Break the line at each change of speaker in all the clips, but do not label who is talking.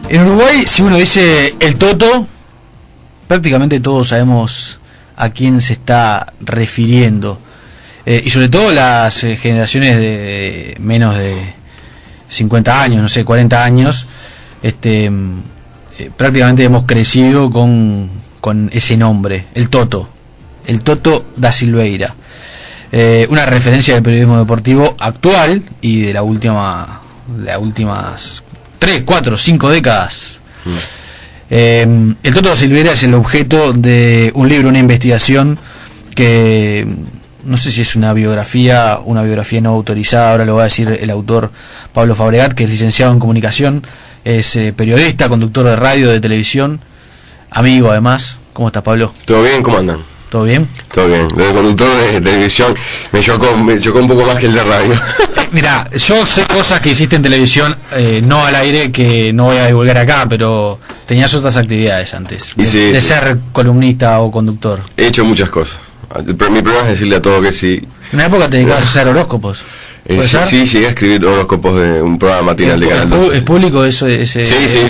En Uruguay, si uno dice el Toto, prácticamente todos sabemos a quién se está refiriendo. Y sobre todo las generaciones de menos de 50 años, no sé, 40 años, prácticamente hemos crecido con ese nombre, el Toto da Silveira. Una referencia del periodismo deportivo actual y de las últimas 3, 4, 5 décadas. El Toto da Silveira es el objeto de un libro, una investigación que no sé si es una biografía no autorizada, ahora lo va a decir el autor Pablo Fabregat, que es licenciado en comunicación, es periodista, conductor de radio, de televisión, amigo además. ¿Cómo estás, Pablo?
¿Todo bien? ¿Cómo andan?
¿Todo bien?
Todo bien. Desde conductor de televisión me chocó un poco más que el de radio.
Mira, yo sé cosas que hiciste en televisión, no al aire, que no voy a divulgar acá, pero tenías otras actividades antes de ser columnista o conductor.
He hecho muchas cosas. Mi problema es decirle a todo que sí.
En una época te dedicabas a hacer horóscopos.
Sí, llegué a escribir horóscopos de un programa matinal de Canal 12.
¿Es público eso?
Sí.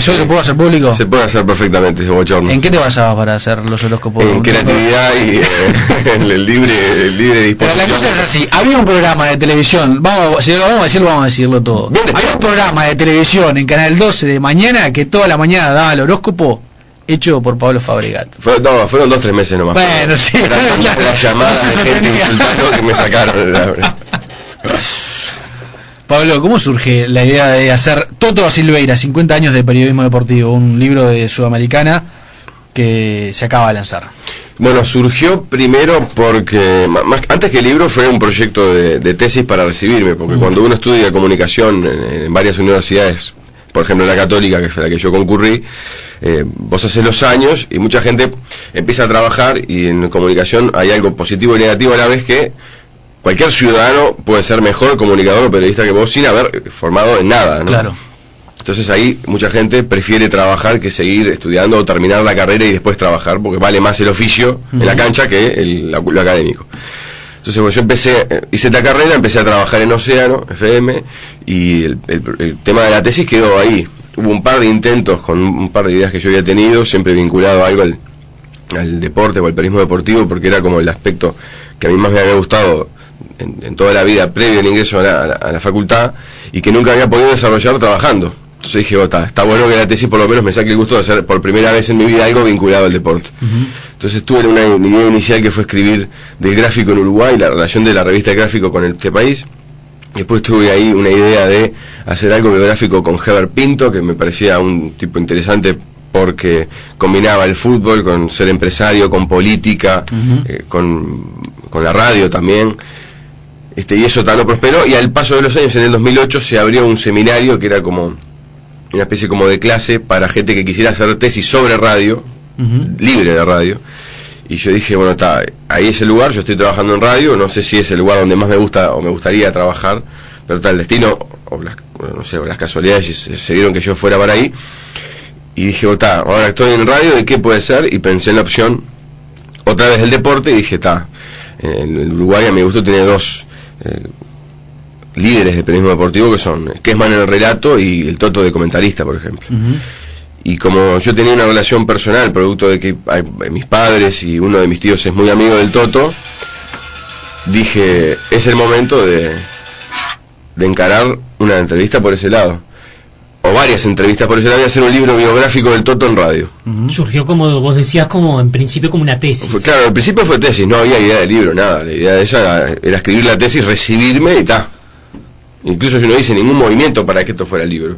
¿Yo lo puedo hacer público?
Se puede hacer perfectamente ese bochorno.
¿En qué te basabas para hacer los horóscopos?
En creatividad y en el libre disposición.
Pero la cosa es así, había un programa de televisión, vamos a decirlo todo. Había un programa de televisión en Canal 12 de mañana que toda la mañana daba el horóscopo hecho por Pablo Fabregat.
Fueron 2-3 meses nomás.
Bueno, sí.
Las llamadas de gente insultando que me sacaron.
Pablo, ¿cómo surge la idea de hacer Toto da Silveira, 50 años de periodismo deportivo, un libro de Sudamericana que se acaba de lanzar?
Bueno, surgió primero porque, antes que el libro, fue un proyecto de tesis para recibirme, porque cuando uno estudia comunicación en varias universidades, por ejemplo la Católica, que fue la que yo concurrí, vos haces los años y mucha gente empieza a trabajar, y en comunicación hay algo positivo y negativo a la vez, que cualquier ciudadano puede ser mejor comunicador o periodista que vos sin haber formado en nada, ¿no?
Claro.
Entonces ahí mucha gente prefiere trabajar que seguir estudiando o terminar la carrera y después trabajar, porque vale más el oficio en la cancha que lo académico. Entonces yo hice la carrera, empecé a trabajar en Océano FM, y el tema de la tesis quedó ahí. Hubo un par de intentos con un par de ideas que yo había tenido, siempre vinculado a algo al deporte o al periodismo deportivo, porque era como el aspecto que a mí más me había gustado en toda la vida previo al ingreso a la facultad, y que nunca había podido desarrollar trabajando. Entonces dije, está bueno que la tesis por lo menos me saque el gusto de hacer por primera vez en mi vida algo vinculado al deporte. Entonces tuve una idea inicial que fue escribir del gráfico en Uruguay, la relación de la revista de gráfico con este país. Después tuve ahí una idea de hacer algo biográfico con Heber Pinto, que me parecía un tipo interesante porque combinaba el fútbol con ser empresario, con política, con la radio también. Y eso tal no prosperó, y al paso de los años, en el 2008, se abrió un seminario que era como una especie como de clase para gente que quisiera hacer tesis sobre radio, libre de radio. Y yo dije, bueno, ahí es el lugar, yo estoy trabajando en radio, no sé si es el lugar donde más me gusta o me gustaría trabajar, pero el destino o las casualidades se dieron que yo fuera para ahí. Y dije, ahora estoy en radio, ¿de qué puede ser? Y pensé en la opción otra vez del deporte, y dije, en Uruguay a mi gusto tiene dos líderes de periodismo deportivo, que son Kessman en el relato y el Toto de comentarista, por ejemplo. Y como yo tenía una relación personal, producto de que mis padres y uno de mis tíos es muy amigo del Toto, dije, es el momento de encarar una entrevista por ese lado, o varias entrevistas por ese lado, y hacer un libro biográfico del Toto en radio.
Surgió, como vos decías, como en principio como una tesis.
Claro, al principio fue tesis, no había idea de libro, nada. La idea de ella era escribir la tesis, recibirme y Incluso yo no hice ningún movimiento para que esto fuera libro.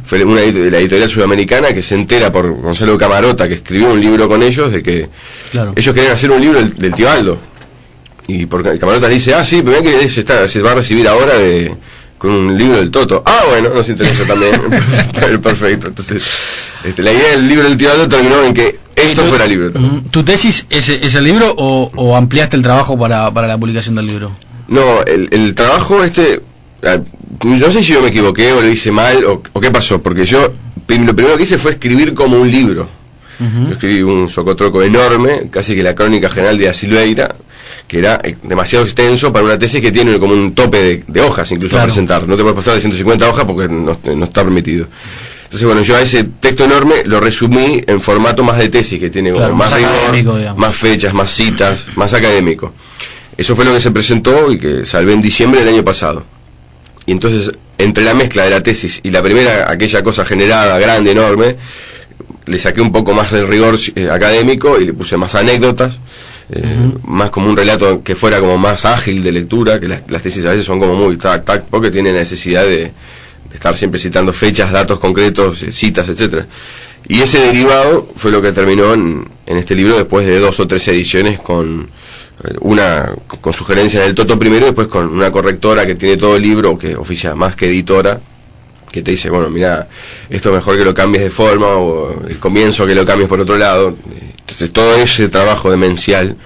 Fue la editorial Sudamericana, que se entera por Gonzalo Camarota, que escribió un libro con ellos, de que ellos querían hacer un libro del tío Aldo. Y porque Camarota dice, sí, pero ven que se va a recibir ahora con un libro del Toto. Bueno, nos interesa también. Perfecto. Entonces, la idea del libro del tío Aldo terminó en que esto fuera libro.
¿Tu tesis es el libro o ampliaste el trabajo para la publicación del libro?
No, el trabajo no sé si yo me equivoqué o lo hice mal o qué pasó, porque yo lo primero que hice fue escribir como un libro. Yo escribí un socotroco enorme, casi que la crónica general de da Silveira, que era demasiado extenso para una tesis que tiene como un tope de hojas incluso a presentar. No te puedes pasar de 150 hojas porque no está permitido. Entonces, bueno, yo a ese texto enorme lo resumí en formato más de tesis, que tiene como
Claro,
más
más
rigor,
académico, digamos.
más fechas, más citas, más académico. Eso fue lo que se presentó y que salvé en diciembre del año pasado. Y entonces, entre la mezcla de la tesis y la primera, aquella cosa generada, grande, enorme, le saqué un poco más del rigor académico y le puse más anécdotas, más como un relato que fuera como más ágil de lectura, que las tesis a veces son como muy tac, porque tienen necesidad de estar siempre citando fechas, datos concretos, citas, etcétera. Y ese derivado fue lo que terminó en este libro después de 2 o 3 ediciones con una con sugerencias del Toto primero y después con una correctora que tiene todo el libro, que oficia más que editora, que te dice, bueno, mira, esto mejor que lo cambies de forma, o el comienzo que lo cambies por otro lado. Entonces todo ese trabajo demencial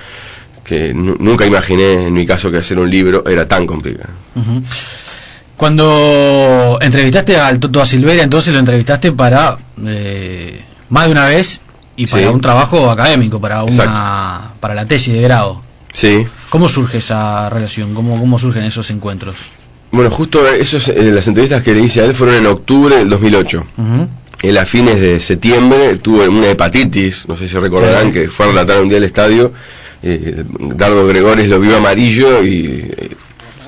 que nunca imaginé en mi caso que hacer un libro era tan complicado.
Uh-huh. Cuando entrevistaste al Toto da Silveira, entonces lo entrevistaste para más de una vez y para un trabajo académico, para la tesis de grado.
Sí.
¿Cómo surge esa relación? ¿Cómo surgen esos encuentros?
Bueno, justo las entrevistas que le hice a él fueron en octubre del 2008.
Uh-huh.
Él a fines de septiembre tuvo una hepatitis, no sé si recordarán, que fue a relatar un día al estadio. Dardo Gregores lo vio amarillo y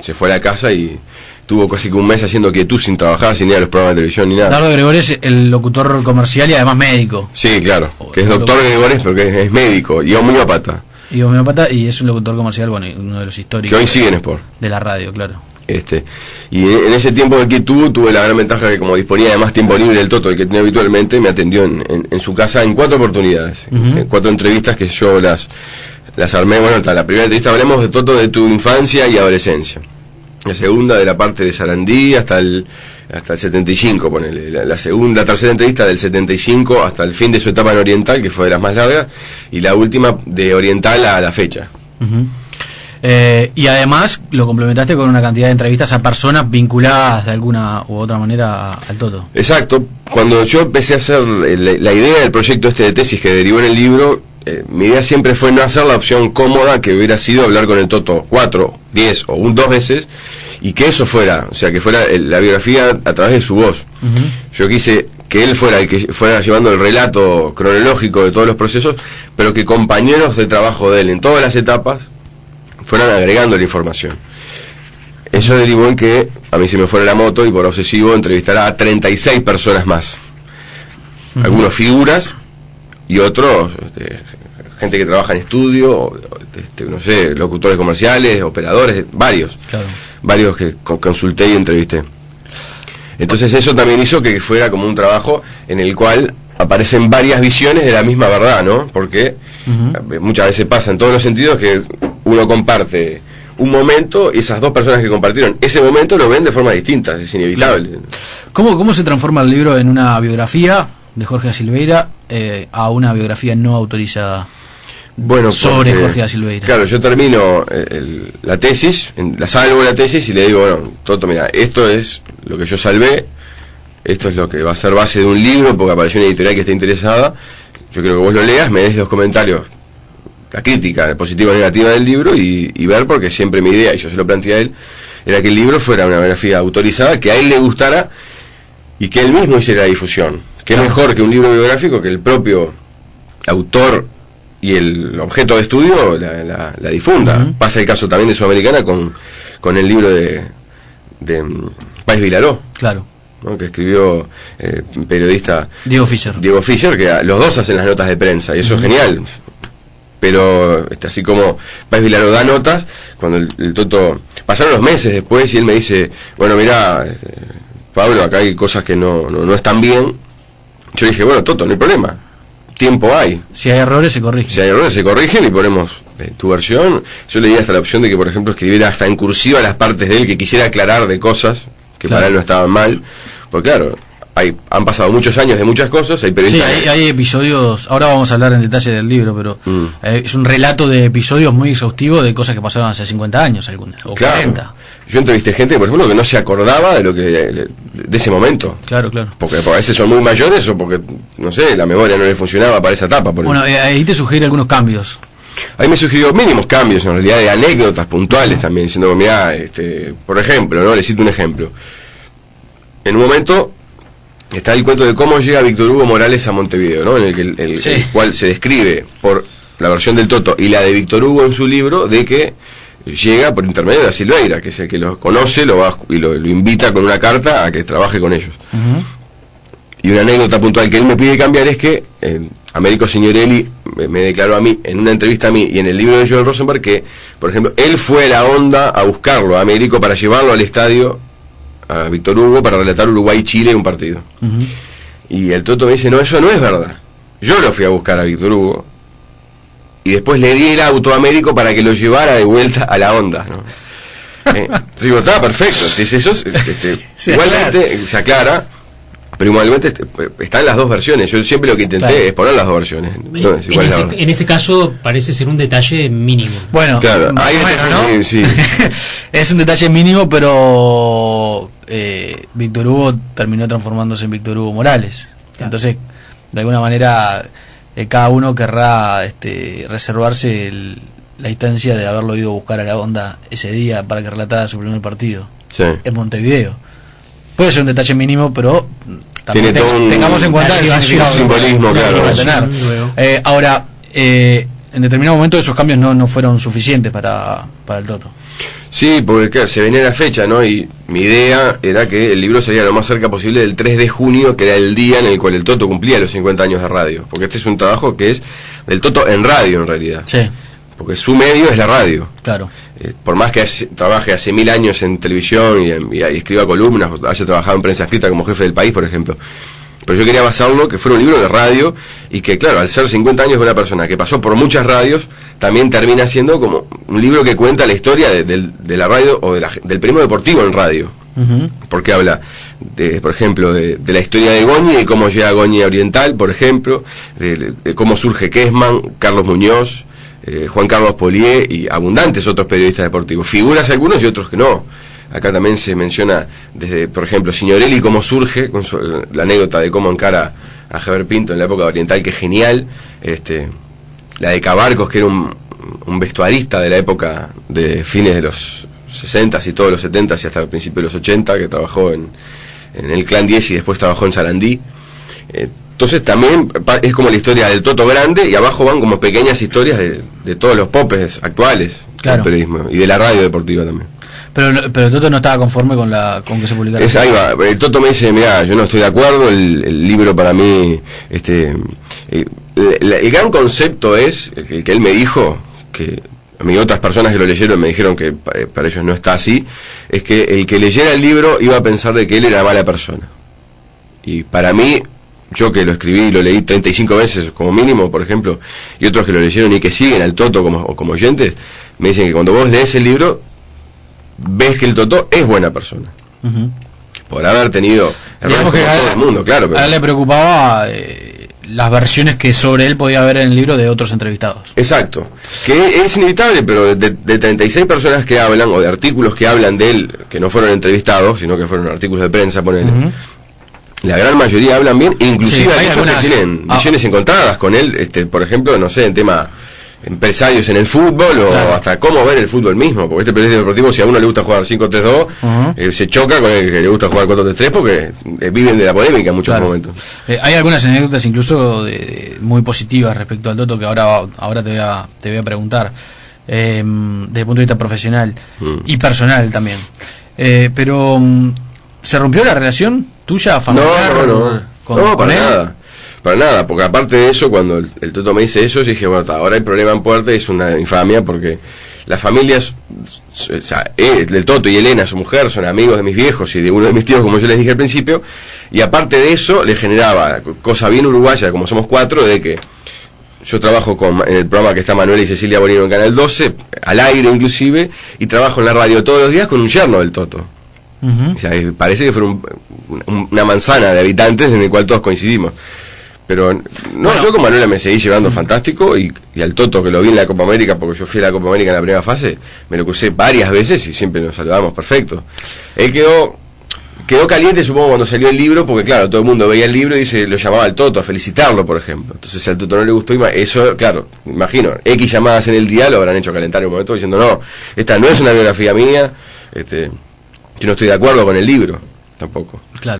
se fue a la casa y tuvo casi que un mes haciendo quietud sin trabajar, sin ir a los programas de televisión ni nada.
Dardo Gregores, el locutor comercial y además médico.
Sí, claro, que es doctor Gregores porque es médico y homeópata.
Y homeópata, y es un locutor comercial, bueno, uno de los históricos.
Que hoy sigue en Sport.
De la radio, claro.
Y en ese tiempo de quietud tuve la gran ventaja que como disponía de más tiempo libre del Toto, el que tenía habitualmente, me atendió en su casa en 4 oportunidades,
uh-huh.
4 entrevistas que yo las armé. Bueno, la primera entrevista hablemos de Toto, de tu infancia y adolescencia. La segunda de la parte de Sarandí hasta el 75, ponele. La tercera entrevista del 75 hasta el fin de su etapa en Oriental, que fue de las más largas, y la última de Oriental a la fecha.
Uh-huh. Y además lo complementaste con una cantidad de entrevistas a personas vinculadas de alguna u otra manera al Toto.
Exacto. Cuando yo empecé a hacer la idea del proyecto de tesis que derivó en el libro, mi idea siempre fue no hacer la opción cómoda que hubiera sido hablar con el Toto 4, 10 o 2 veces, y que eso fuera, o sea, que fuera la biografía a través de su voz. Uh-huh. Yo quise que él fuera el que fuera llevando el relato cronológico de todos los procesos, pero que compañeros de trabajo de él en todas las etapas fueran agregando la información. Eso derivó en que a mí se me fuera la moto y por obsesivo entrevistará a 36 personas más. Uh-huh. Algunos figuras y otros gente que trabaja en estudio, no sé, locutores comerciales, operadores, varios. Claro. Varios que consulté y entrevisté. Entonces eso también hizo que fuera como un trabajo en el cual aparecen varias visiones de la misma verdad, ¿no? Porque uh-huh. muchas veces pasa en todos los sentidos que uno comparte un momento y esas 2 personas que compartieron ese momento lo ven de forma distinta, es inevitable.
¿Cómo se transforma el libro en una biografía de Jorge da Silveira a una biografía no autorizada?
Bueno,
sobre Jorge da Silveira.
Claro, yo termino la tesis, la salvo la tesis y le digo, bueno, Toto, mira, esto es lo que yo salvé, esto es lo que va a ser base de un libro, porque apareció una editorial que está interesada, yo quiero que vos lo leas, me des los comentarios, la crítica positiva o negativa del libro y ver, porque siempre mi idea, y yo se lo planteé a él, era que el libro fuera una biografía autorizada, que a él le gustara y que él mismo hiciera la difusión. ¿Qué mejor que un libro biográfico que el propio autor y el objeto de estudio la difunda? Uh-huh. Pasa el caso también de Sudamericana con el libro de Páez Vilaró.
Claro.
¿No? Que escribió periodista
Diego Fischer,
que los 2 hacen las notas de prensa y eso uh-huh. es genial. Pero así como Páez Vilaró da notas, cuando el Toto pasaron los meses después y él me dice, bueno, mirá, Pablo, acá hay cosas que no están bien. Yo dije, bueno, Toto, no hay problema, tiempo hay.
Si hay errores se corrigen.
Si hay errores se corrigen y ponemos tu versión. Yo le di hasta la opción de que, por ejemplo, escribiera hasta en cursiva las partes de él que quisiera aclarar de cosas que para él no estaban mal. Porque claro, han pasado muchos años de muchas cosas, hay periodistas...
Sí, hay episodios, ahora vamos a hablar en detalle del libro, pero es un relato de episodios muy exhaustivo de cosas que pasaron hace 50 años algunas, o claro, 40.
Yo entrevisté gente, por ejemplo, que no se acordaba de ese momento.
Claro.
Porque a veces son muy mayores o porque, no sé, la memoria no le funcionaba para esa etapa.
Bueno, ahí te sugiere algunos cambios.
Ahí me sugirió mínimos cambios, en realidad, de anécdotas puntuales también, diciendo, mirá, por ejemplo, ¿no? Le cito un ejemplo. En un momento está el cuento de cómo llega Víctor Hugo Morales a Montevideo, ¿no? En el cual se describe por la versión del Toto y la de Víctor Hugo en su libro, de que llega por intermedio de Da Silveira, que es el que lo conoce, lo invita con una carta a que trabaje con ellos. Y una anécdota puntual que él me pide cambiar es que Américo Signorelli me declaró a mí, en una entrevista a mí y en el libro de Joel Rosenberg, que, por ejemplo, él fue a la onda a buscarlo a Américo para llevarlo al estadio a Víctor Hugo para relatar Uruguay-Chile un partido. Y el Toto me dice, no, eso no es verdad. Yo lo fui a buscar a Víctor Hugo y después le di el auto a Américo para que lo llevara de vuelta a la onda, ¿no? Digo, está perfecto. Si es eso, igualmente se aclara, pero igualmente están las dos versiones. Yo siempre lo que intenté es poner las dos versiones.
En ese caso parece ser un detalle mínimo.
Bueno,
claro, hay
¿no?
Sí.
Es un detalle mínimo, pero Víctor Hugo terminó transformándose en Víctor Hugo Morales. Claro. Entonces, de alguna manera, cada uno querrá reservarse la instancia de haberlo ido a buscar a la onda ese día para que relatara su primer partido en Montevideo. Puede ser un detalle mínimo, pero también tengamos en cuenta el
simbolismo, claro.
Ahora, en determinado momento esos cambios no fueron suficientes para el Toto.
Sí, porque claro, se venía la fecha, ¿no? Y mi idea era que el libro sería lo más cerca posible del 3 de junio, que era el día en el cual el Toto cumplía los 50 años de radio. Porque este es un trabajo que es del Toto en radio, en realidad.
Sí.
Porque su medio es la radio.
Claro.
Por más que trabaje hace 1000 años en televisión y escriba columnas, o haya trabajado en prensa escrita como jefe del país, por ejemplo. Pero yo quería basarlo que fuera un libro de radio y que, claro, al ser 50 años de una persona que pasó por muchas radios, también termina siendo como un libro que cuenta la historia de la radio o del periodismo deportivo en radio. Porque habla, por ejemplo, de la historia de Goñi y cómo llega a Goñi Oriental, por ejemplo, de cómo surge Kessman, Carlos Muñoz, Juan Carlos Polié y abundantes otros periodistas deportivos, figuras algunos y otros que no. Acá también se menciona desde, por ejemplo, Signorelli, cómo surge, con la anécdota de cómo encara a Heber Pinto en la época oriental, que es genial. La de Cabarcos, que era un vestuarista de la época de fines de los 60s y todos los 70s y hasta el principio de los 80, que trabajó en el Clan 10 y después trabajó en Sarandí. Entonces también es como la historia del Toto grande, y abajo van como pequeñas historias de todos los popes actuales del periodismo y de la radio deportiva también.
Pero el Toto no estaba conforme con que se publicara.
Ahí va. El Toto me dice, mira, yo no estoy de acuerdo, el libro para mí, el gran concepto es, el que él me dijo, que a mí otras personas que lo leyeron me dijeron que para ellos no está así, es que el que leyera el libro iba a pensar de que él era mala persona. Y para mí, yo que lo escribí y lo leí 35 veces como mínimo, por ejemplo, y otros que lo leyeron y que siguen al Toto como oyentes, me dicen que cuando vos lees el libro, ves que el Toto es buena persona. Por haber tenido errores como todo el mundo, claro. Pero
a él le preocupaba las versiones que sobre él podía haber en el libro de otros entrevistados.
Exacto. Que es inevitable, pero de 36 personas que hablan, o de artículos que hablan de él, que no fueron entrevistados, sino que fueron artículos de prensa, ponele, la gran mayoría hablan bien, inclusive hay algunas que tienen visiones encontradas con él, por ejemplo, no sé, en tema empresarios en el fútbol, o hasta cómo ver el fútbol mismo, porque este periodista deportivo, si a uno le gusta jugar 5-3-2, se choca con el que le gusta jugar 4-3-3, porque viven de la polémica en muchos momentos.
Hay algunas anécdotas incluso muy positivas respecto al Toto, que ahora te voy a preguntar, desde el punto de vista profesional y personal también. Pero ¿se rompió la relación tuya, familiar?
No, para nada. Para nada, porque aparte de eso, cuando el Toto me dice eso, yo dije, bueno, ahora hay problema en Puerta, y es una infamia, porque las familias, o sea, el Toto y Elena, su mujer, son amigos de mis viejos y de uno de mis tíos, como yo les dije al principio, y aparte de eso, le generaba cosa bien uruguaya, como somos 4, de que yo trabajo en el programa que está Manuel y Cecilia Bonino en Canal 12, al aire inclusive, y trabajo en la radio todos los días con un yerno del Toto. O sea, parece que fuera una manzana de habitantes en el cual todos coincidimos. Pero yo con Manuela me seguí llevando fantástico, y al Toto, que lo vi en la Copa América, porque yo fui a la Copa América en la primera fase, me lo crucé varias veces y siempre nos saludamos perfecto. Él quedó caliente, supongo, cuando salió el libro, porque claro, todo el mundo veía el libro y lo llamaba al Toto a felicitarlo, por ejemplo. Entonces, si al Toto no le gustó, eso, claro, imagino, X llamadas en el día lo habrán hecho calentar en un momento diciendo, no, esta no es una biografía mía, yo no estoy de acuerdo con el libro, tampoco.
Claro.